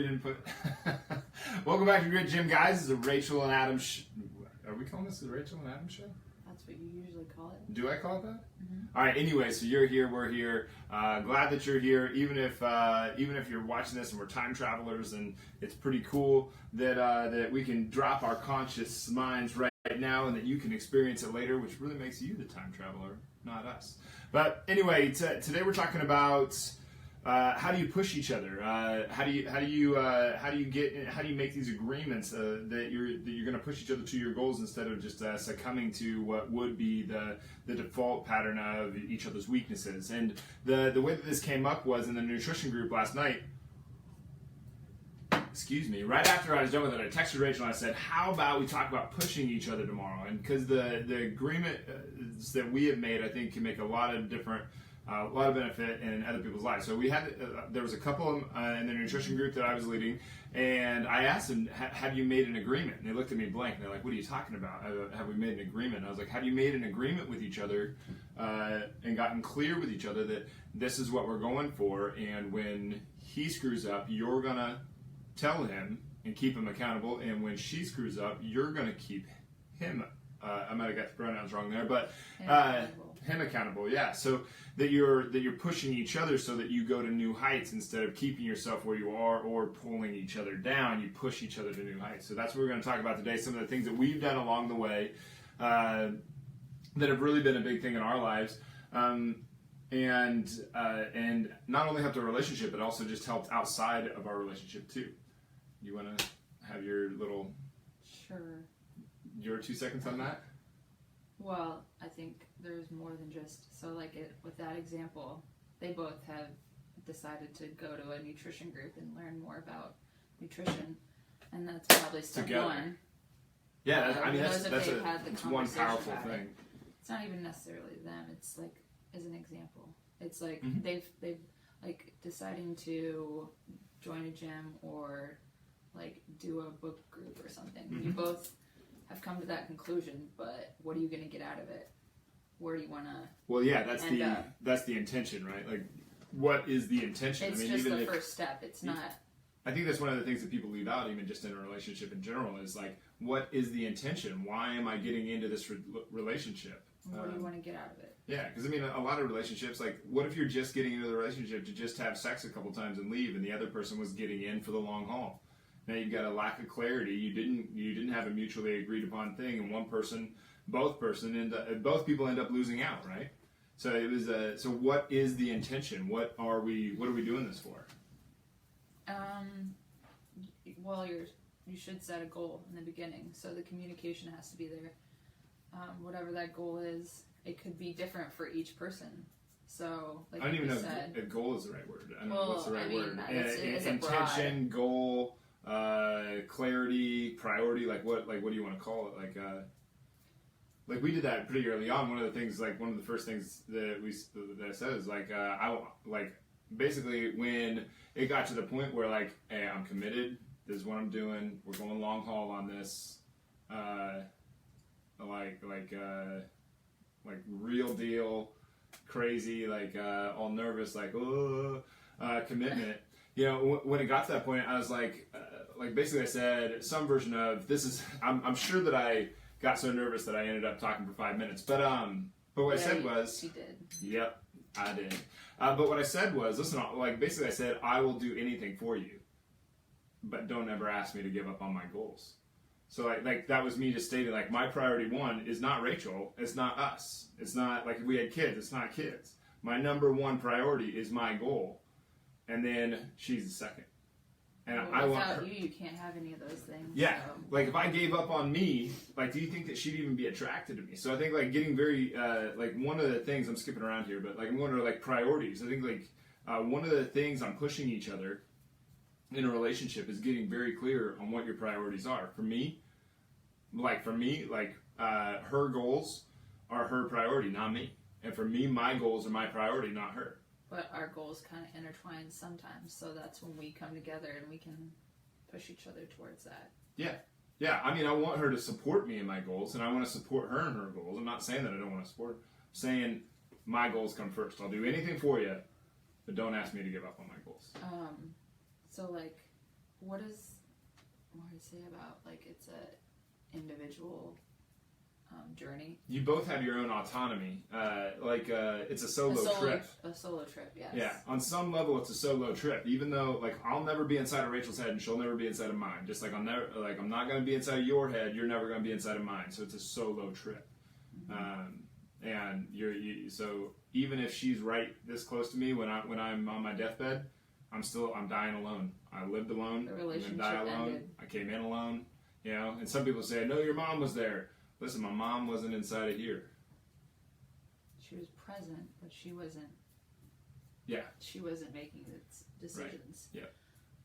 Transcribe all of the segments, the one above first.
we didn't put. Welcome back to Grit Gym, guys. This is a Rachel and Adam. Are we calling this the Rachel and Adam show? That's what you usually call it. Do I call it that? Mm-hmm. All right. Anyway, so you're here. We're here. Glad that you're here. Even if you're watching this and we're time travelers, and it's pretty cool that that we can drop our conscious minds right now, and that you can experience it later, which really makes you the time traveler, not us. But anyway, today we're talking about. How do you push each other? How do you make these agreements that you're going to push each other to your goals instead of just succumbing to what would be the default pattern of each other's weaknesses? And the way that this came up was in the nutrition group last night. Excuse me. Right after I was done with it, I texted Rachel and I said, "How about we talk about pushing each other tomorrow?" And because the agreement that we have made, I think, can make a lot of benefit in other people's lives. So we had there was a couple in the nutrition group that I was leading, and I asked them, "Have you made an agreement?" And they looked at me blank. And they're like, "What are you talking about? Have we made an agreement?" And I was like, "Have you made an agreement with each other and gotten clear with each other that this is what we're going for? And when he screws up, you're gonna tell him and keep him accountable. And when she screws up, you're gonna keep him." I might have got the pronouns wrong there, but him accountable, yeah. So that you're pushing each other so that you go to new heights instead of keeping yourself where you are or pulling each other down. You push each other to new heights. So that's what we're going to talk about today. Some of the things that we've done along the way that have really been a big thing in our lives, and not only helped our relationship, but also just helped outside of our relationship too. You want to have your little your 2 seconds on that? Well, I think there's more than just, so like with that example, they both have decided to go to a nutrition group and learn more about nutrition, and that's probably step together. One. Yeah, that's one powerful thing. It's not even necessarily them. It's like as an example. It's like they've like deciding to join a gym or like do a book group or something. You both have come to that conclusion, but what are you going to get out of it? Where do you want to? Well, yeah, that's the intention, right? Like, what is the intention? It's just the first step. It's not. I think that's one of the things that people leave out, even just in a relationship in general, is like, what is the intention? Why am I getting into this relationship? What do you want to get out of it? Yeah, because I mean, a lot of relationships, like, what if you're just getting into the relationship to just have sex a couple times and leave, and the other person was getting in for the long haul? Now you've got a lack of clarity. You didn't have a mutually agreed upon thing, and both people end up losing out, right? So it was. So what is the intention? What are we doing this for? Well, you should set a goal in the beginning, so the communication has to be there. Whatever that goal is, it could be different for each person. So, like I don't even know if goal is the right word. I don't know what's the right word. Intention, goal, clarity, priority. Like what do you want to call it? Like we did that pretty early on. One of the things, like one of the first things that I said is like basically when it got to the point where like, hey, I'm committed. This is what I'm doing. We're going long haul on this. Like real deal, crazy, like all nervous, like commitment. You know, when it got to that point, I was like basically I said some version of this is. I'm sure that I got so nervous that I ended up talking for 5 minutes. But what I said was, you did. Yep, I did. But what I said was, listen, like basically I said, I will do anything for you, but don't ever ask me to give up on my goals. So like that was me just stating like my priority one is not Rachel, it's not us, it's not like if we had kids, it's not kids. My number one priority is my goal, and then she's the second. And I want her. Without you can't have any of those things. Yeah, so. Like if I gave up on me, like do you think that she'd even be attracted to me? So I think like getting very like one of the things I'm skipping around here, but like I'm wondering like priorities. I think like one of the things on pushing each other in a relationship is getting very clear on what your priorities are. For me, her goals are her priority, not me. And for me, my goals are my priority, not her. But our goals kind of intertwine sometimes, so that's when we come together and we can push each other towards that. Yeah. Yeah, I mean, I want her to support me in my goals, and I want to support her in her goals. I'm not saying that I don't want to support her. I'm saying my goals come first. I'll do anything for you, but don't ask me to give up on my goals. So, like, what does it say about like it's a individual journey? You both have your own autonomy. It's a solo trip. A solo trip, yes. Yeah, on some level, it's a solo trip. Even though, like, I'll never be inside of Rachel's head, and she'll never be inside of mine. Just like I'm not going to be inside of your head. You're never going to be inside of mine. So it's a solo trip. And so even if she's right this close to me when I'm on my deathbed, I'm dying alone. I lived alone. The I'm relationship gonna die alone. ended. I came in alone. You know, and some people say, "No, your mom was there." Listen, my mom wasn't inside of here. She was present, but she wasn't. Yeah. She wasn't making its decisions. Right. Yeah.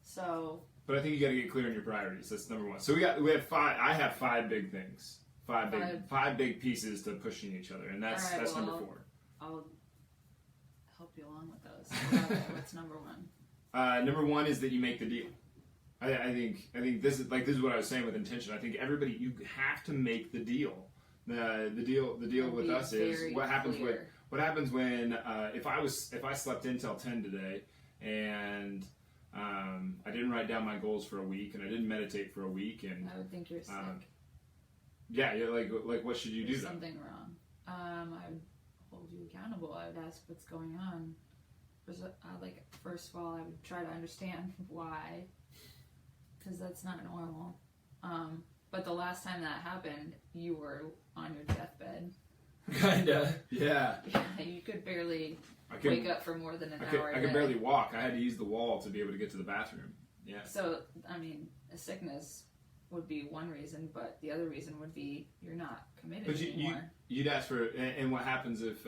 So. But I think you got to get clear on your priorities. That's number one. So we have 5. I have 5 big things. 5 big pieces to pushing each other, and that's number 4. I'll help you along with those. What's number 1? Number 1 is that you make the deal. I think this is what I was saying with intention. I think you have to make the deal. The deal with us is what happens when if I slept in till 10 today and I didn't write down my goals for a week and I didn't meditate for a week, and I would think you're sick. Yeah, like what should you do? There's something wrong. I would hold you accountable. I would ask what's going on. First of all, I would try to understand why, because that's not normal. But the last time that happened, you were on your deathbed. Kinda, yeah. Yeah, you could barely wake up for more than an hour. I could barely walk. I had to use the wall to be able to get to the bathroom. Yeah. So, I mean, a sickness would be one reason, but the other reason would be you're not committed anymore. You'd ask for, and what happens if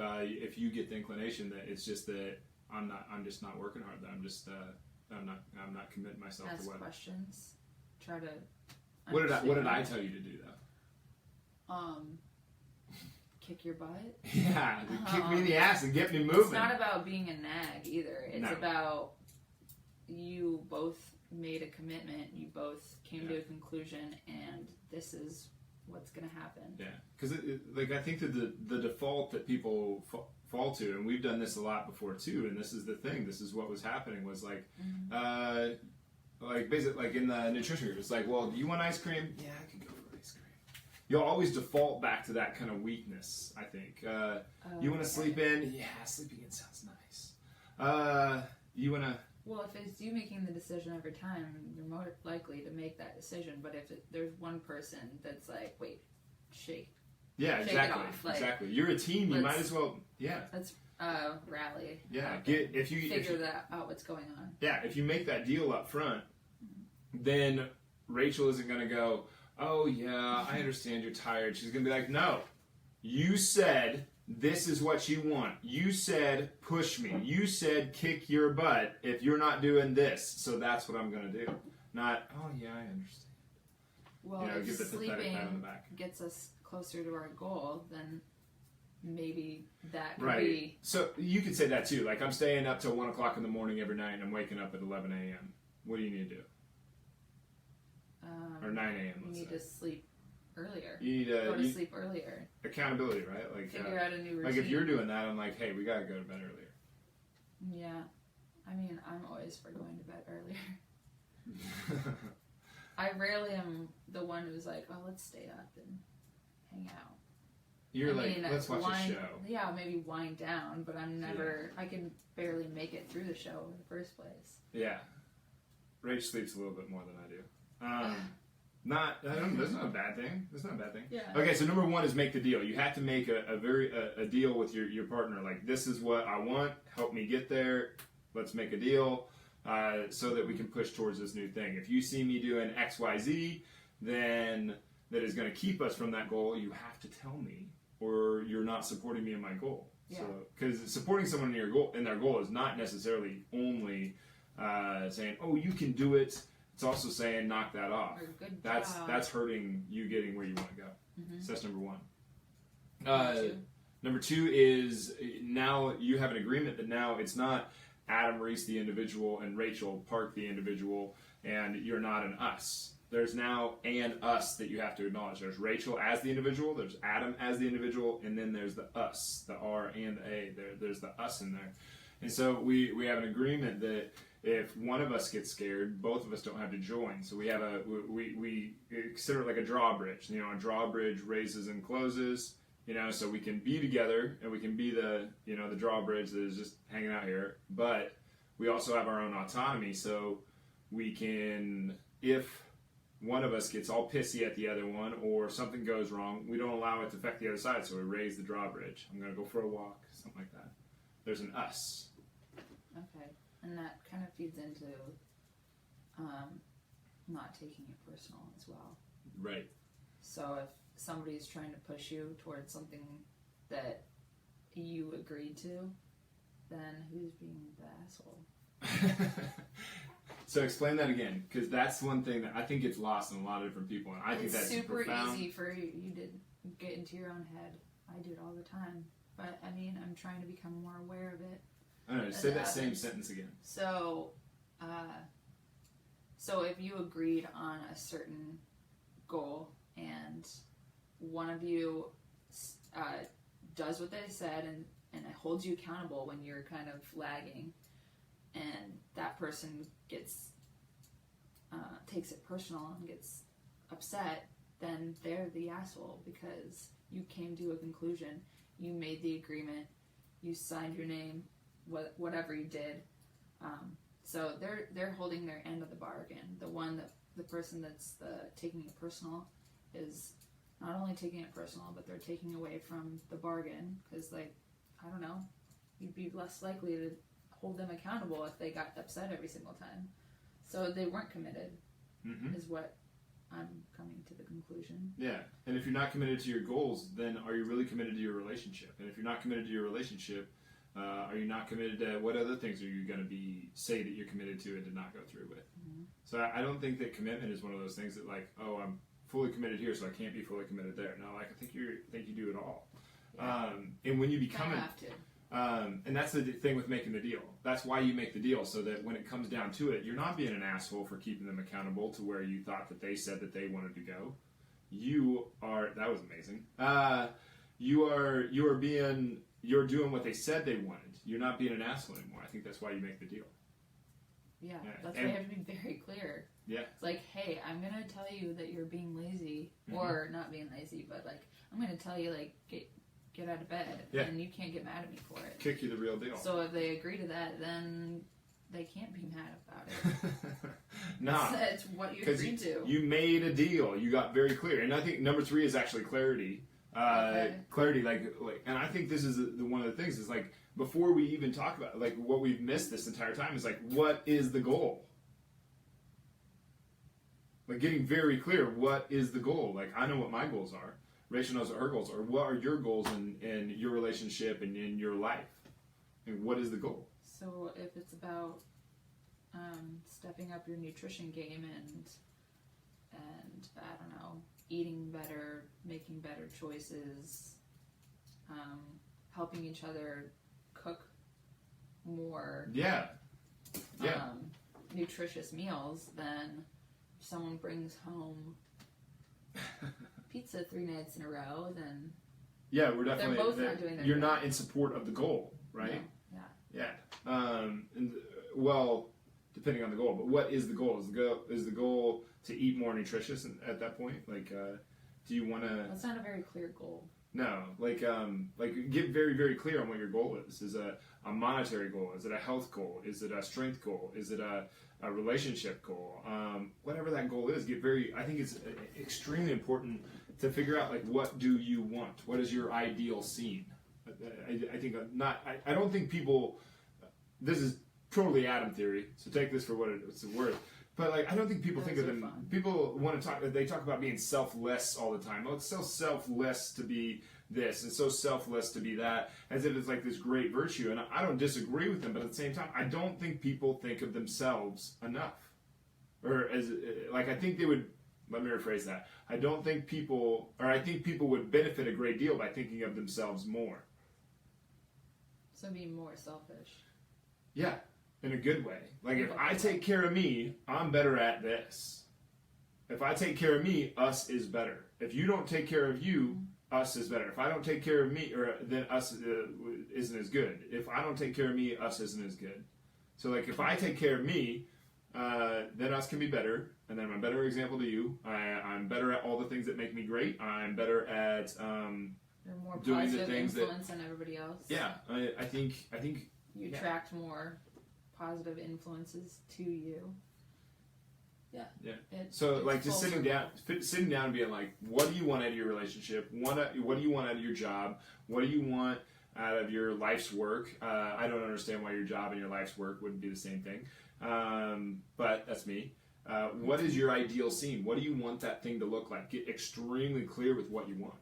you get the inclination that it's just that I'm just not working hard. That I'm not committing myself ask to what. Questions. Try to. What did I tell you to do though? Kick your butt. Yeah, kick me in the ass and get me moving. It's not about being a nag either. It's about you both made a commitment. You both came to a conclusion, and this is what's going to happen. Yeah, because I think that the default that people fall to, and we've done this a lot before too, and this is the thing. This is what was happening was basically like in the nutrition group. It's like, well, do you want ice cream? Yeah, I can go for ice cream. You'll always default back to that kind of weakness. I think. You want to sleep in? Yeah, sleeping in sounds nice. You want to. Well, if it's you making the decision every time, you're more likely to make that decision. But if there's one person that's like, wait, shake. Yeah, shake exactly. it off. Like, exactly. You're a team. You might as well. Yeah. Let's rally. Yeah. Figure out what's going on. Yeah. If you make that deal up front, then Rachel isn't going to go, oh yeah, I understand you're tired. She's going to be like, no, you said. This is what you want. You said push me. You said kick your butt if you're not doing this. So that's what I'm going to do. Not, oh yeah, I understand. Well, if sleeping gets us closer to our goal, then maybe that could be... So you could say that too. Like I'm staying up till 1 o'clock in the morning every night and I'm waking up at 11 a.m. What do you need to do? Or 9 a.m. You need to sleep earlier. You need to go to sleep earlier. Accountability, right? Like figure out a new routine. Like if you're doing that, I'm like, hey, we gotta go to bed earlier. Yeah, I mean, I'm always for going to bed earlier. I rarely am the one who's like, oh, let's stay up and hang out. You're let's watch a show. Yeah, maybe wind down, but I'm never. Yeah. I can barely make it through the show in the first place. Yeah, Rach sleeps a little bit more than I do. That's not a bad thing. That's not a bad thing. Yeah. Okay, so number 1 is make the deal. You have to make a deal with your partner. Like, this is what I want. Help me get there. Let's make a deal so that we can push towards this new thing. If you see me doing X, Y, Z, then that is going to keep us from that goal. You have to tell me, or you're not supporting me in my goal. Yeah. So, because supporting someone in their goal is not necessarily only saying, "Oh, you can do it." It's also saying knock that off. That's hurting you getting where you want to go. Mm-hmm. So that's number 1. Number 2 is now you have an agreement that now it's not Adam Reese the individual and Rachel Park the individual, and you're not an us. There's now an us that you have to acknowledge. There's Rachel as the individual, there's Adam as the individual, and then there's the us, the R and the A. There's the us in there. And so we have an agreement that if one of us gets scared, both of us don't have to join. So we have we consider it like a drawbridge. You know, a drawbridge raises and closes. You know, so we can be together and we can be the drawbridge that is just hanging out here. But we also have our own autonomy, so we can, if one of us gets all pissy at the other one or something goes wrong, we don't allow it to affect the other side, so we raise the drawbridge. I'm going to go for a walk, something like that. There's an us. Okay, and that kind of feeds into not taking it personal as well. Right. So if somebody's trying to push you towards something that you agreed to, then who's being the asshole? So explain that again, because that's one thing that I think gets lost in a lot of different people, and I think that's super profound. easy for you to get into your own head. I do it all the time, but I mean, I'm trying to become more aware of it. I don't know. Say that same sentence again. So, so if you agreed on a certain goal and one of you does what they said and it holds you accountable when you're kind of lagging, and that person gets takes it personal and gets upset, then they're the asshole because you came to a conclusion, you made the agreement, you signed your name, whatever you did. So they're holding their end of the bargain. The person that's taking it personal is not only taking it personal, but they're taking away from the bargain because, like, I don't know, you'd be less likely to hold them accountable if they got upset every single time. So they weren't committed, is what I'm coming to the conclusion. Yeah, and if you're not committed to your goals, then are you really committed to your relationship? And if you're not committed to your relationship, are you not committed to what other things are you going to say that you're committed to and did not go through with? Mm-hmm. So I don't think that commitment is one of those things that, like, oh, I'm fully committed here, so I can't be fully committed there. No, like, I think you do it all. Yeah. And when you become have to. And that's the thing with making the deal. That's why you make the deal, so that when it comes down to it, you're not being an asshole for keeping them accountable to where you thought that they said that they wanted to go. That was amazing. You're doing what they said they wanted. You're not being an asshole anymore. I think that's why you make the deal. Yeah, that's why you have to be very clear. Yeah. It's like, hey, I'm going to tell you that you're being lazy, or not being lazy, but, like, I'm going to tell you, like, get out of bed, and you can't get mad at me for it. Kick you the real deal. So if they agree to that, then they can't be mad about it. Nah. It's what you agreed to. You made a deal. You got very clear. And I think number 3 is actually clarity. Okay. Clarity, like, and I think this is one of the things is, like, before we even talk about it, like, what we've missed this entire time is, like, what is the goal? Like, getting very clear, what is the goal? Like, I know what my goals are. Rachel knows what her goals are. What are your goals in your relationship and in your life? And what is the goal? So if it's about stepping up your nutrition game and I don't know, eating better, making better choices, helping each other cook more nutritious meals, then if someone brings home pizza 3 nights in a row, then we're definitely they're both not doing their you're job. not in support of the goal, right? No. And, well, depending on the goal, but what is the goal? Is the goal to eat more nutritious at that point? Like, do you want to? That's not a very clear goal. No, like get very, very clear on what your goal is. Is a monetary goal? Is it a health goal? Is it a strength goal? Is it a relationship goal? Whatever that goal is, I think it's extremely important to figure out, like, what do you want? What is your ideal scene? I don't think people, this is totally Adam theory, so take this for what it's worth. But, like, I don't think people think of them. Fun. People want to talk. They talk about being selfless all the time. Oh, it's so selfless to be this, and so selfless to be that, as if it's like this great virtue. And I don't disagree with them, but at the same time, I don't think people think of themselves enough. Or as like, I think they would. Let me rephrase that. I think people would benefit a great deal by thinking of themselves more. So be more selfish. Yeah. In a good way. Like, if I take care of me, I'm better at this. If I take care of me, us is better. If you don't take care of you, us is better. If I don't take care of me, then us isn't as good. If I don't take care of me, us isn't as good. So like if I take care of me, then us can be better, and then I'm a better example to you. I'm better at all the things that make me great. I'm better at You're more doing the positive things influence than everybody else. yeah. I think You attract more positive influences to you. Yeah. Yeah. It's like just full sitting down and being like, what do you want out of your relationship? What do you want out of your job? What do you want out of your life's work? I don't understand why your job and your life's work wouldn't be the same thing, but that's me. What is your ideal scene? What do you want that thing to look like? Get extremely clear with what you want.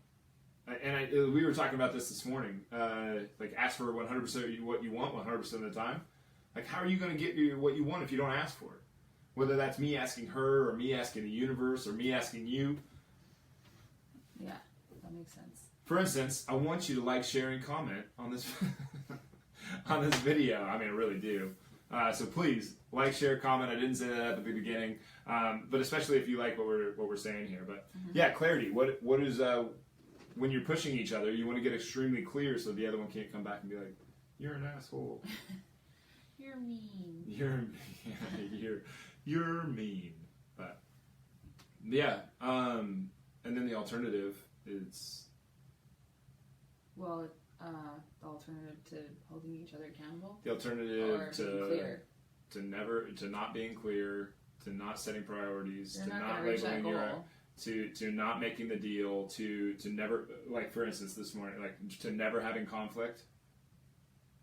And we were talking about this morning. Like, ask for 100% what you want 100% of the time. Like, how are you going to get what you want if you don't ask for it? Whether that's me asking her, or me asking the universe, or me asking you. Yeah, that makes sense. For instance, I want you to like, share, and comment on this on this video. I mean, I really do. So please like, share, comment. I didn't say that at the beginning, but especially if you like what we're saying here. But yeah, clarity. What is when you're pushing each other, you want to get extremely clear so the other one can't come back and be like, "You're an asshole. You're mean. You're mean." But yeah, and then the alternative is the alternative to holding each other accountable. the alternative Or being clear. to not being clear, to not setting priorities, You're to not not gonna reach that labeling your goal. to not making the deal, to never, like for instance this morning, like to never having conflict.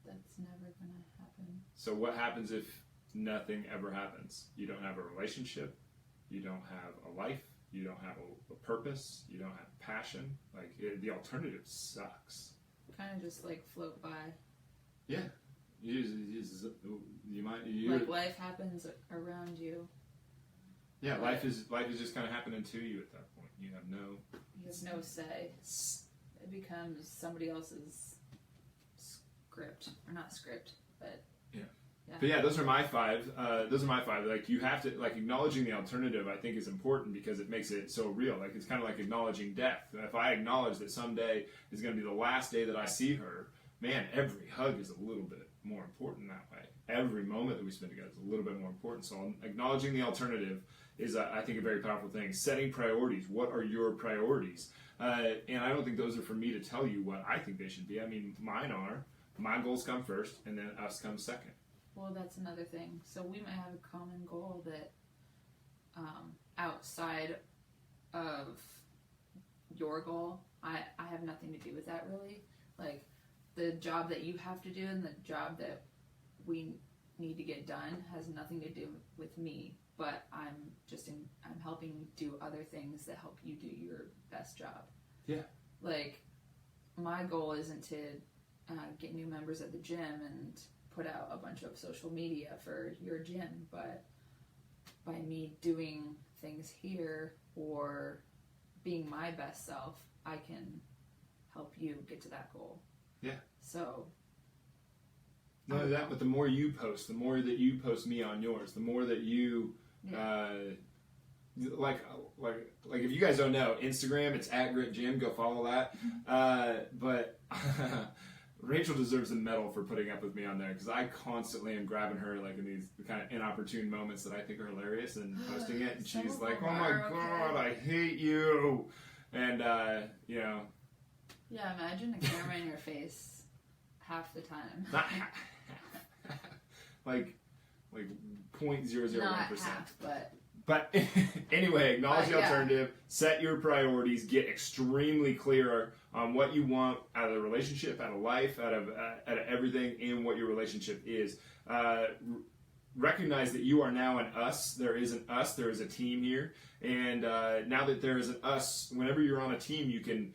That's never gonna happen. So what happens if nothing ever happens? You don't have a relationship, you don't have a life, you don't have a purpose, you don't have passion. Like the alternative sucks. Kind of just like float by. Yeah, Like life happens around you. Yeah, life is just kind of happening to you at that point. You have no no say. It becomes somebody else's script, or not script, but yeah. But yeah, those are my five. Like you have to, like, acknowledging the alternative, I think, is important because it makes it so real. Like it's kind of like acknowledging death. If I acknowledge that someday is going to be the last day that I see her, man, every hug is a little bit more important that way. Every moment that we spend together is a little bit more important. So acknowledging the alternative is, I think, a very powerful thing. Setting priorities. What are your priorities? And I don't think those are for me to tell you what I think they should be. I mean, mine are. My goals come first, and then us comes second. Well, that's another thing. So we might have a common goal that outside of your goal, I have nothing to do with that really. Like the job that you have to do and the job that we need to get done has nothing to do with me. But I'm helping do other things that help you do your best job. Yeah. Like my goal isn't to get new members at the gym and put out a bunch of social media for your gym, but by me doing things here or being my best self, I can help you get to that goal. Yeah. So not only that, but the more you post, the more that you post me on yours, the more that you like if you guys don't know, Instagram, it's @GritGym, go follow that. But Rachel deserves a medal for putting up with me on there because I constantly am grabbing her like in these kind of inopportune moments that I think are hilarious and posting it, and she's like, "Oh my god, I hate you," and you know. Yeah, imagine a camera in your face half the time. Not like 0.001%. Not half, but. But anyway, acknowledge the alternative, set your priorities, get extremely clear on what you want out of the relationship, out of life, out of everything, and what your relationship is. Recognize that you are now an us. There is an us. There is a team here. And now that there is an us, whenever you're on a team, you can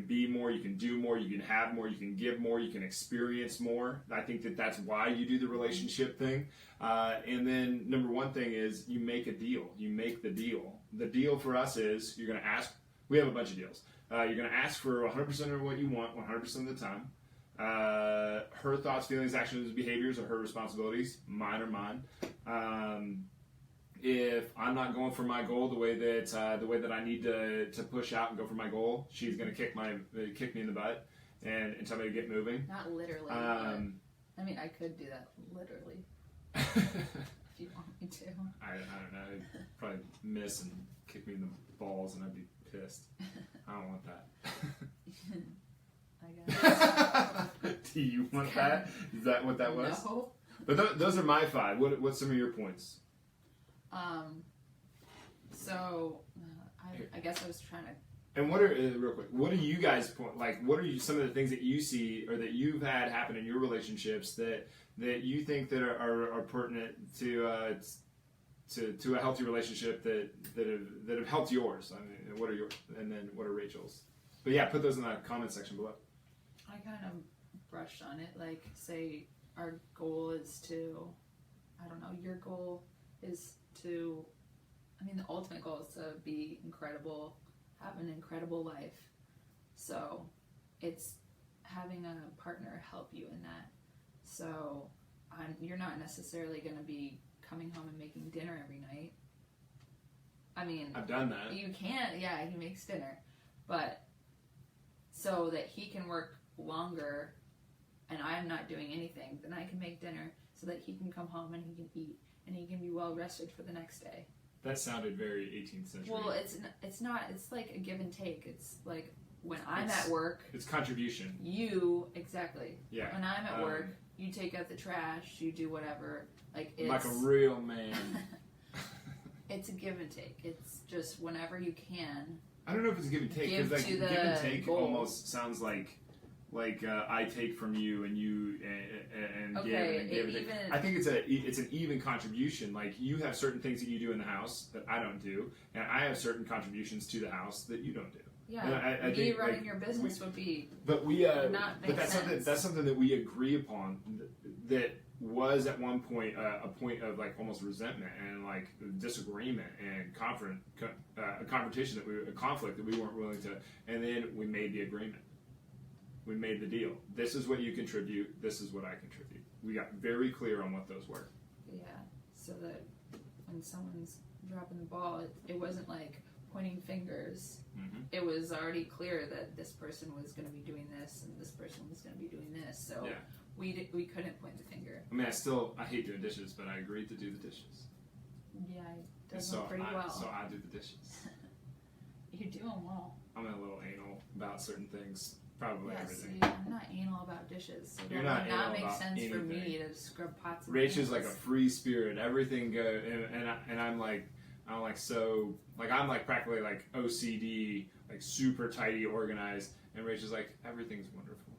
be more, you can do more, you can have more, you can give more, you can experience more. I think that that's why you do the relationship thing. And then number one thing is you make a deal. You make the deal. The deal for us is you're going to ask, we have a bunch of deals. You're going to ask for 100% of what you want 100% of the time. Her thoughts, feelings, actions, behaviors are her responsibilities. Mine are mine. If I'm not going for my goal the way that I need to push out and go for my goal, she's going to kick me in the butt and tell me to get moving. Not literally. I mean, I could do that literally. if you want me to. I don't know. I'd probably miss and kick me in the balls, and I'd be pissed. I don't want that. I guess. Do you want that? Is that what that was? No. But those are my 5. What's some of your points? So I guess I was trying to. And what are real quick? What are you guys like? What are some of the things that you see or that you've had happen in your relationships that you think that are pertinent to a healthy relationship that have helped yours? I mean, what are yours? And then what are Rachel's? But yeah, put those in the comment section below. I kind of brushed on it. Like, say our goal is to, I don't know, your goal is to, I mean, the ultimate goal is to be incredible, have an incredible life. So it's having a partner help you in that. So you're not necessarily going to be coming home and making dinner every night. I mean, I've done that. You can, yeah, he makes dinner. But so that he can work longer and I'm not doing anything, then I can make dinner so that he can come home and he can eat and he can be well rested for the next day. That sounded very 18th century. Well, it's not. It's like a give and take. It's like when I'm at work. It's contribution. Exactly. Yeah. When I'm at work, you take out the trash, you do whatever. Like a real man. It's a give and take. It's just whenever you can. I don't know if it's a give and take because like give and take almost sounds like I take from you and you and give and give. I think it's an even contribution. Like you have certain things that you do in the house that I don't do, and I have certain contributions to the house that you don't do. Yeah, I think, running your business would be. But that's something that we agree upon. That was at one point a point of like almost resentment and like disagreement and a conflict that we weren't willing to, and then we made the agreement. We made the deal. This is what you contribute. This is what I contribute. We got very clear on what those were. Yeah, so that when someone's dropping the ball, it wasn't like pointing fingers. Mm-hmm. It was already clear that this person was going to be doing this and this person was going to be doing this. So yeah. we couldn't point the finger. I mean, I hate doing dishes, but I agreed to do the dishes. Yeah, it does pretty well. So I do the dishes. You're doing well. I'm a little anal about certain things. Probably everything. See, I'm not anal about dishes. So You're that not would anal not make about sense anything. for me to scrub pots and Rachel's pans. like a free spirit. Everything goes, and I'm like I'm like practically like OCD, like super tidy, organized, and Rachel's like everything's wonderful.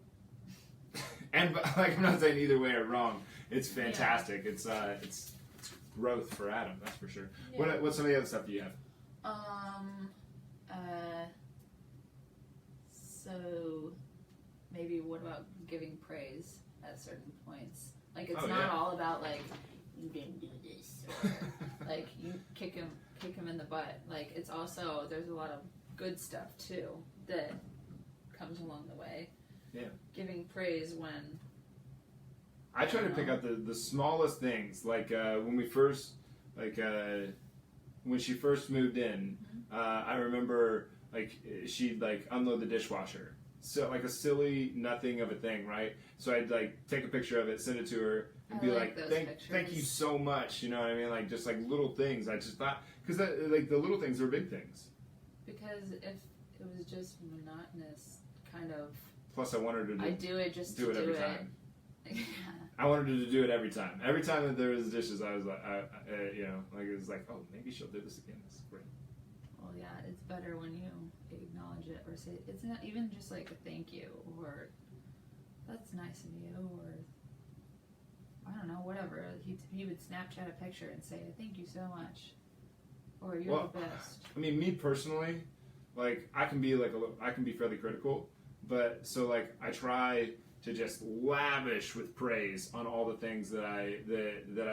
And like I'm not saying either way or wrong. It's fantastic. Yeah. It's growth for Adam, that's for sure. Yeah. What's some of the other stuff do you have? So maybe what about giving praise at certain points? Like it's not all about like you didn't do this or like you kick him in the butt. Like it's also there's a lot of good stuff too that comes along the way. Yeah. Giving praise when I try to pick out the smallest things, like when she first moved in. I remember like she'd like unload the dishwasher, so like a silly nothing of a thing, right? So I'd like take a picture of it, send it to her, and be like thank you so much, you know what I mean? Like just like little things. I just thought because like the little things are big things. Because if it was just monotonous, kind of. Plus, I wanted her to do it just do it every it. time. I wanted her to do it every time. Every time that there was dishes, I was like, like it was like, oh, maybe she'll do this again. This is great. Well, yeah, it's better when you acknowledge it or say it's not even just like a thank you or that's nice of you or I don't know, whatever. He would Snapchat a picture and say thank you so much or you're the best. I mean, me personally, like I can be fairly critical, but so like I try to just lavish with praise on all the things that I'd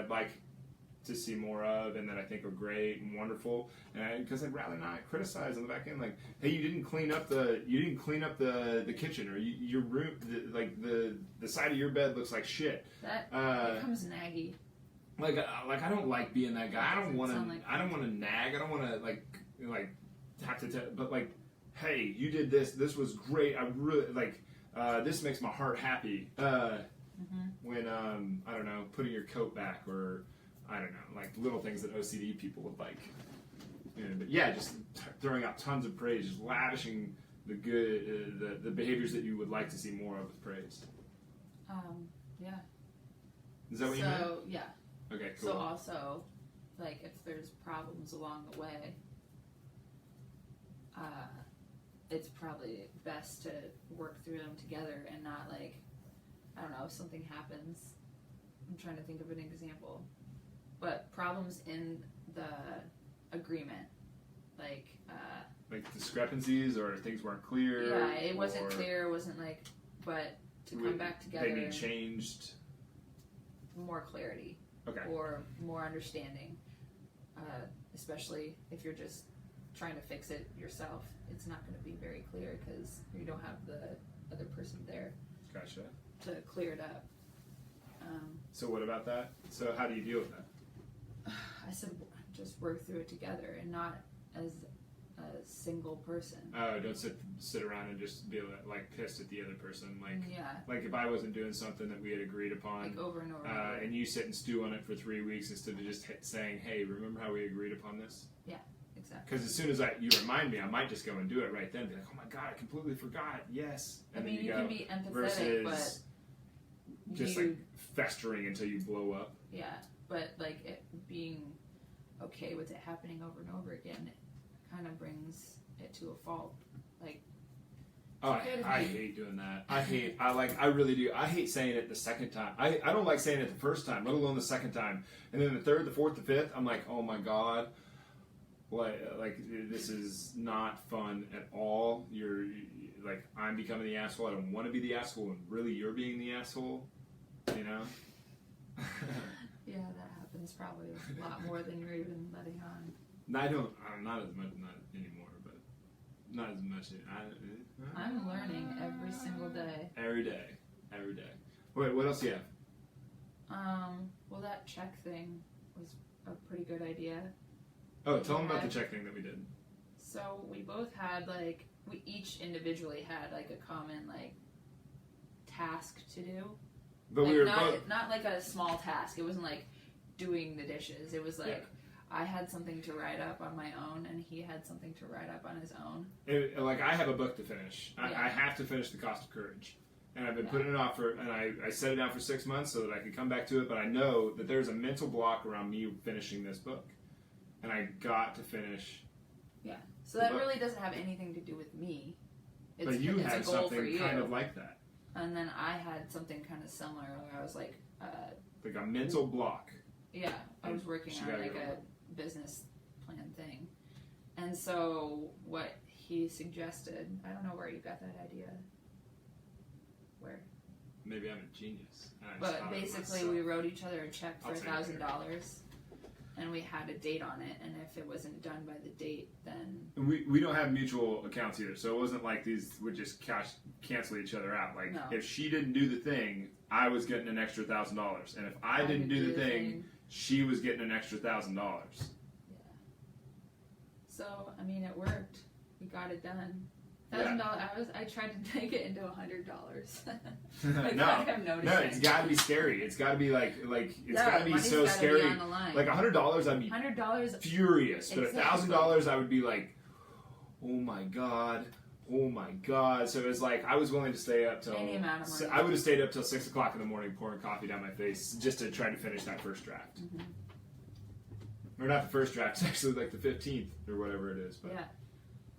like to see more of and that I think are great and wonderful, and because I'd rather not criticize on the back end, like, hey, you didn't clean up the kitchen, or your room, the side of your bed looks like shit. That becomes naggy. Like I don't like being that guy. I don't want to nag. I don't want to like have to tell, but like, hey, you did this. This was great. I really like. This makes my heart happy. when I don't know, putting your coat back, or I don't know, like little things that OCD people would like. But yeah, just throwing out tons of praise, just lavishing the good, the behaviors that you would like to see more of with praise. Yeah. Is that what you meant? So yeah. Okay, cool. So also, like, if there's problems along the way, it's probably best to work through them together and not, like, I don't know, if something happens. I'm trying to think of an example. But problems in the agreement, like discrepancies, or things weren't clear. Yeah, it wasn't clear, it wasn't like, but to come back together. They need changed. More clarity. Okay. Or more understanding. Especially if you're just trying to fix it yourself. It's not going to be very clear because you don't have the other person there. Gotcha. To clear it up. So what about that? So how do you deal with that? I said just work through it together and not as a single person. Oh, don't sit around and just be like pissed at the other person. Yeah. Like if I wasn't doing something that we had agreed upon, Like over and over. And you sit and stew on it for 3 weeks instead of just saying, "Hey, remember how we agreed upon this?" Yeah, exactly. Because as soon as you remind me, I might just go and do it right then. Be like, "Oh my god, I completely forgot." Yes. And I mean, then you go, can be empathetic, versus but just like festering until you blow up. Yeah, but like it being okay with it happening over and over again, it kind of brings it to a fault. Like, oh, I hate doing that. I really do. I hate saying it the second time. I don't like saying it the first time, let alone the second time. And then the third, the fourth, the fifth, I'm like, oh my god, like this is not fun at all. You're like, I'm becoming the asshole. I don't want to be the asshole, and really, you're being the asshole. You know. Yeah, that happens probably a lot more than you're even letting on. I don't. I'm not as much, not anymore, but not as much. I'm learning every single day. Every day. Wait, what else do you have? Well, that check thing was a pretty good idea. Oh, tell them about the check thing that we did. So we both had we each individually had like a common task to do. But we were both not like a small task. It wasn't like doing the dishes. It was like I had something to write up on my own, and he had something to write up on his own. Like I have a book to finish. I have to finish The Cost of Courage, and I've been putting it off and I set it out for 6 months so that I could come back to it. But I know that there's a mental block around me finishing this book, and I got to finish. Yeah. So that really doesn't have anything to do with me. But you had a goal something for you. kind of like that. And then I had something kind of similar where I was like a mental block. Yeah, I was working on a business plan thing. And so what he suggested, I don't know where you got that idea. Where? Maybe I'm a genius. But basically we wrote each other a check for $1,000. And we had a date on it, and if it wasn't done by the date, then... And we don't have mutual accounts either, so it wasn't like these would just cancel each other out. Like, if she didn't do the thing, I was getting an extra $1,000. And if I didn't do the thing, she was getting an extra $1,000. Yeah. So, I mean, it worked. We got it done. $1,000. I tried to make it into $100. No, it's got to be scary. It's got to be like it's got to be so scary. Like $100, I'd be $100 furious, but $1,000, I would be like, oh my god. So it was like I was willing to stay up till any amount of money. I would have stayed up till 6 o'clock in the morning pouring coffee down my face just to try to finish that first draft. Or not the first draft, it's actually like the 15th or whatever it is. But. Yeah.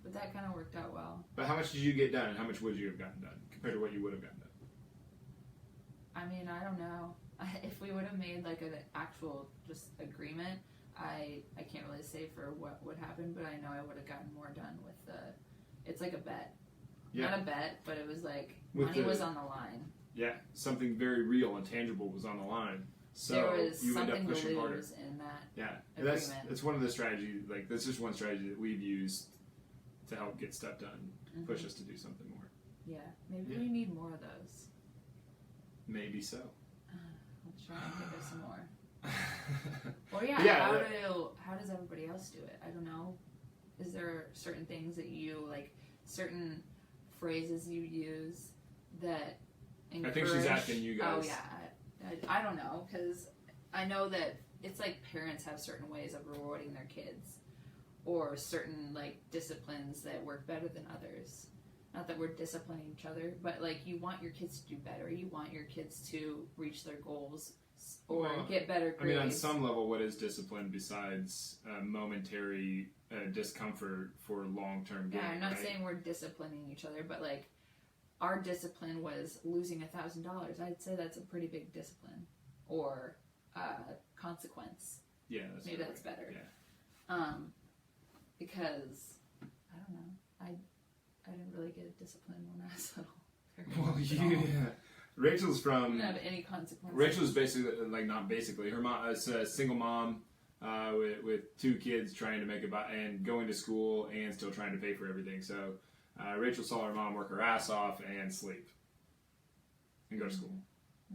But that kind of worked out well. But how much did you get done, and how much would you have gotten done compared to what you would have gotten done? I mean, I don't know. If we would have made like an actual just agreement, I can't really say for what would happen, but I know I would have gotten more done with the. It's like a bet. Yeah. Not a bet, but it was like money was on the line. Yeah, something very real and tangible was on the line. So there was you end up something pushing to harder. lose in that. Yeah, agreement. that's one of the strategies. Like that's just one strategy that we've used to help get stuff done, push us to do something more. Yeah, maybe we need more of those. Maybe so. I'll try and think of some more. Or how does everybody else do it? I don't know. Is there certain things that you like, certain phrases you use that encourage. I think she's asking you guys. Oh yeah, I don't know, because I know that it's like parents have certain ways of rewarding their kids, or certain like disciplines that work better than others. Not that we're disciplining each other, but like you want your kids to do better. You want your kids to reach their goals or get better grades. I mean, on some level, what is discipline besides momentary discomfort for long-term gain? Yeah, I'm not right? saying we're disciplining each other, but like our discipline was losing $1,000. I'd say that's a pretty big discipline or consequence. Yeah, maybe that's better. Yeah. Because I don't know, I didn't really get discipline when I was little. Well, yeah. Rachel's from. Didn't have any consequences. Rachel's basically, like, not basically. Her mom is a single mom with 2 kids trying to make it by and going to school and still trying to pay for everything. So Rachel saw her mom work her ass off and sleep and go to school.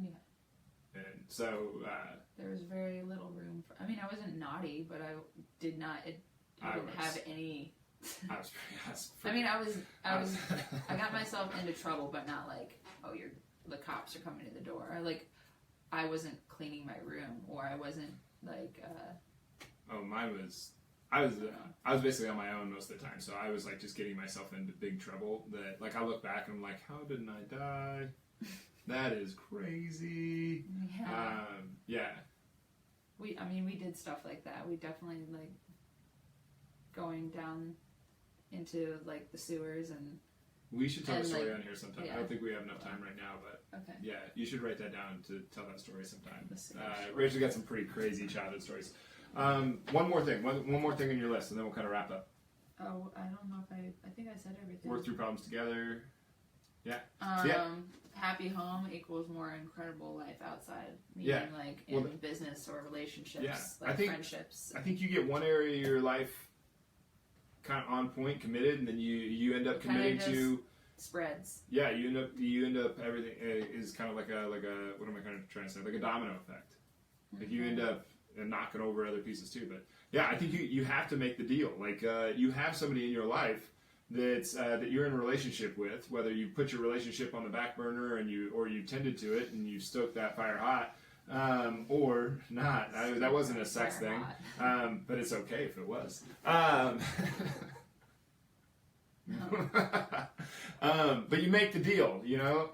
Yeah. And so there was very little room for. I mean, I wasn't naughty, but I did not. I didn't have any. I was I mean, I was. I got myself into trouble, but not like, oh, the cops are coming to the door. I wasn't cleaning my room, or I wasn't like. Oh, mine was. I was basically on my own most of the time, so I was like just getting myself into big trouble. That like I look back and I'm like, how didn't I die? That is crazy. Yeah. Yeah. We did stuff like that. We definitely like going down into like the sewers and. We should tell the story like, on here sometime. Yeah. I don't think we have enough time right now, but okay. Yeah, you should write that down to tell that story sometime. Sure. Rachel got some pretty crazy childhood stories. One more thing on your list, and then we'll kind of wrap up. Oh, I don't know if I think I said everything. Work through problems together. Yeah. Happy home equals more incredible life outside. Meaning like in business or relationships, like friendships. I think you get one area of your life kind of on point, committed, and then you end up committing to spreads. Yeah, you end up everything is kind of like a what am I kind of trying to say? Like a domino effect. Mm-hmm. Like you end up knocking over other pieces too. But yeah, I think you have to make the deal. Like you have somebody in your life that's that you're in a relationship with, whether you put your relationship on the back burner and you tended to it and you stoked that fire hot. Or not. That wasn't a sex thing. But it's okay if it was. But you make the deal, you know?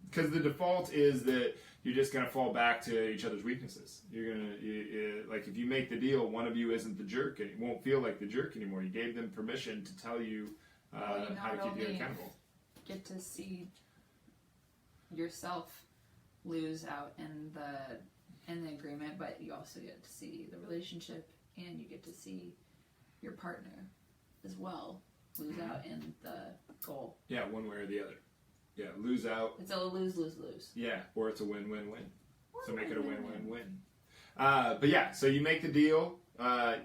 Because the default is that you're just going to fall back to each other's weaknesses. You're going to, like, if you make the deal, one of you isn't the jerk, and it won't feel like the jerk anymore. You gave them permission to tell you how to keep you accountable. Get to see yourself lose out in the agreement, but you also get to see the relationship, and you get to see your partner as well lose out in the goal. Yeah, one way or the other. Yeah, lose out. It's a lose. Yeah, or it's a win-win-win. So make it a win-win-win. But yeah, so you make the deal.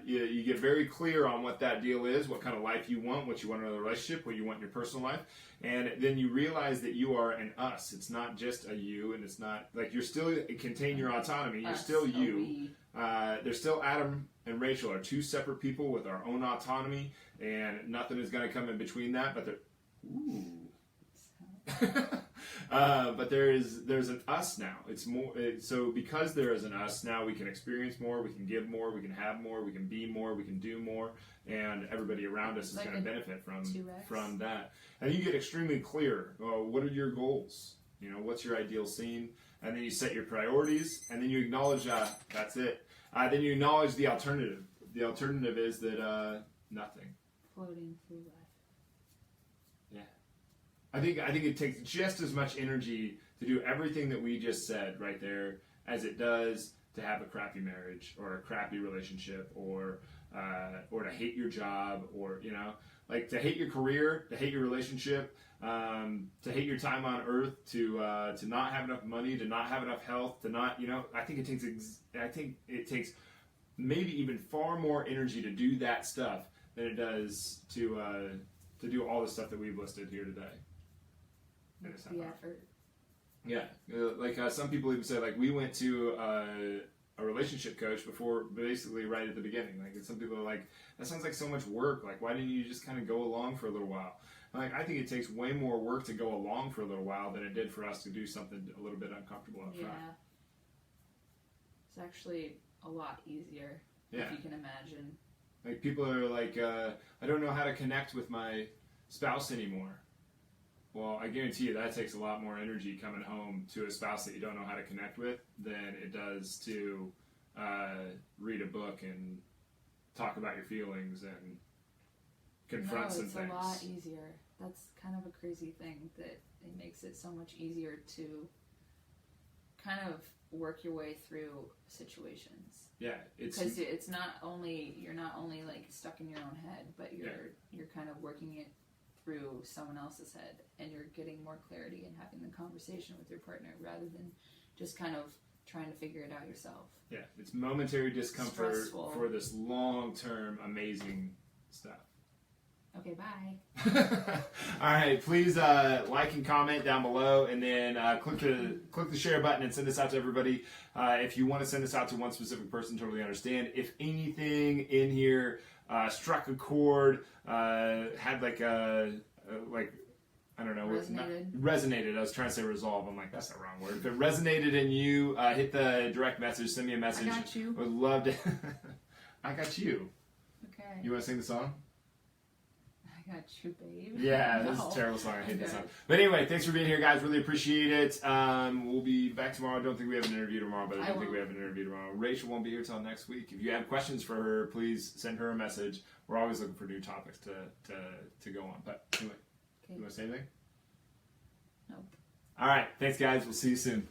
You get very clear on what that deal is, what kind of life you want, what you want in a relationship, what you want in your personal life. And then you realize that you are an us. It's not just a you, and it's not like you're still contain your autonomy. You're still you. There's still Adam and Rachel are 2 separate people with our own autonomy, and nothing is going to come in between that. But but there's an us now. It's more so because there is an us now. We can experience more. We can give more. We can have more. We can be more. We can do more, and everybody around us is going to benefit from that. And you get extremely clear. What are your goals? You know, what's your ideal scene? And then you set your priorities, and then you acknowledge that's it. Then you acknowledge the alternative. The alternative is that nothing. Floating through life. Yeah. I think it takes just as much energy to do everything that we just said right there as it does to have a crappy marriage or a crappy relationship or to hate your job or, you know, like to hate your career, to hate your relationship, to hate your time on earth, to not have enough money, to not have enough health, to not, you know, I think it takes maybe even far more energy to do that stuff than it does to do all the stuff that we've listed here today. The effort. Yeah, like some people even say, like we went to a relationship coach before, basically right at the beginning. Like, some people are like, that sounds like so much work. Like, why didn't you just kind of go along for a little while? Like, I think it takes way more work to go along for a little while than it did for us to do something a little bit uncomfortable up front. Yeah. It's actually a lot easier, Yeah. if you can imagine. Like, people are like, I don't know how to connect with my spouse anymore. Well, I guarantee you that takes a lot more energy coming home to a spouse that you don't know how to connect with than it does to read a book and talk about your feelings and confront some it's things. a lot easier. That's kind of a crazy thing, that it makes it so much easier to kind of work your way through situations. Yeah, because it's not only, you're not only like stuck in your own head, but you're kind of working it through someone else's head, and you're getting more clarity and having the conversation with your partner rather than just kind of trying to figure it out yourself. Yeah, it's momentary discomfort Stressful. for this long-term amazing stuff. Okay, bye. All right, please like and comment down below, and then click the share button and send this out to everybody. If you want to send this out to one specific person, totally understand. If anything in here struck a chord, had like I don't know, resonated. I was trying to say resolve. I'm like, that's the wrong word. If it resonated in you, hit the direct message. Send me a message. I got you. Would love to. I got you. Okay. You want to sing the song? I got you, babe. Yeah, No. this is a terrible song. I hate this Okay. song. But anyway, thanks for being here, guys. Really appreciate it. We'll be back tomorrow. I don't think we have an interview tomorrow, but I don't think we have an interview tomorrow. Rachel won't be here till next week. If you have questions for her, please send her a message. We're always looking for new topics to go on. But anyway, Okay. you want to say anything? Nope. All right. Thanks, guys. We'll see you soon.